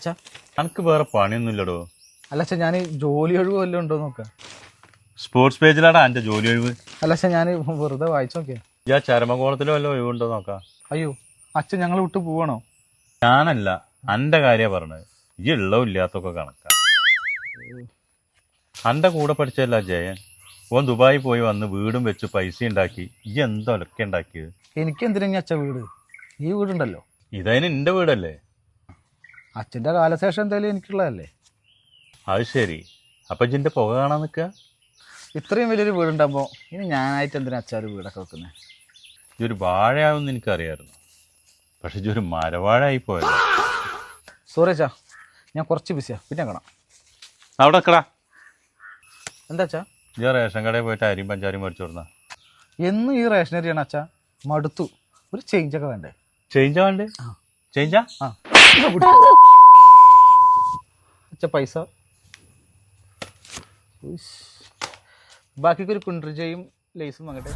അച്ഛാ എനിക്ക് വേറെ പണിയൊന്നുമില്ലടോ. അല്ല അച്ഛാ ഞാൻ ജോലി ഒഴിവ് വല്ലതും ഉണ്ടോ നോക്കാം. സ്പോർട്സ് പേജിലാടാ എൻ്റെ ജോലി ഒഴിവ്. അല്ല അച്ഛാ ഞാൻ വെറുതെ വായിച്ചു നോക്കിയാ. ഞാൻ ചരമകോളത്തിൽ വല്ല ഒഴിവുണ്ടോ നോക്കാം. അയ്യോ അച്ഛൻ ഞങ്ങൾ വിട്ട് പോവാണോ? ഞാനല്ല, എൻ്റെ കാര്യമാണ് പറഞ്ഞത്. ഈ ഉള്ളവും ഇല്ലാത്തൊക്കെ കണക്കാ. എൻ്റെ കൂടെ പഠിച്ചല്ല ജയൻ. ഓൻ ദുബായി പോയി വന്ന് വീടും വെച്ച് പൈസ ഉണ്ടാക്കി. ഈ എന്തൊക്കെ ഉണ്ടാക്കിയത്? എനിക്ക് എന്തിനാ അച്ഛൻ വീട്? ഈ വീടുണ്ടല്ലോ. ഇതതിന് എൻ്റെ വീടല്ലേ. അച്ഛൻ്റെ കാലശേഷം എന്തായാലും എനിക്കുള്ളതല്ലേ. അത് ശരി. അപ്പം ഇജിൻ്റെ പുക കാണാൻ നിൽക്കുക. ഇത്രയും വലിയൊരു വീടുണ്ടാകുമ്പോൾ ഇനി ഞാനായിട്ട് എന്തിനാ അച്ഛാ ഒരു വീടൊക്കെ വെക്കുന്നത്? ഇതൊരു വാഴയാവുമെന്ന് എനിക്കറിയാമായിരുന്നു. പക്ഷെ ഇതൊരു മരവാഴ ആയി പോയല്ലോ. സോറി അച്ഛാ, ഞാൻ കുറച്ച് ബിസിയാണ്, പിന്നെ കാണാം. അവിടെ വെക്കടാ. എന്താ അച്ഛാ? ഞാൻ റേഷൻ കടയിൽ പോയിട്ട് അരിയും പഞ്ചാരിയും മേടിച്ചു കൊടുന്ന. എന്നും ഈ റേഷനറിയാണ് അച്ഛാ, മടുത്തു. ഒരു ചേഞ്ചൊക്കെ വേണ്ടേ? ചേഞ്ചാ വേണ്ടേ? ചേഞ്ചാ? ആ അച്ഛാ പൈസ ബാക്കിക്ക് ഒരു കുണ്ട്രിജയും ലേസും വാങ്ങട്ടെ.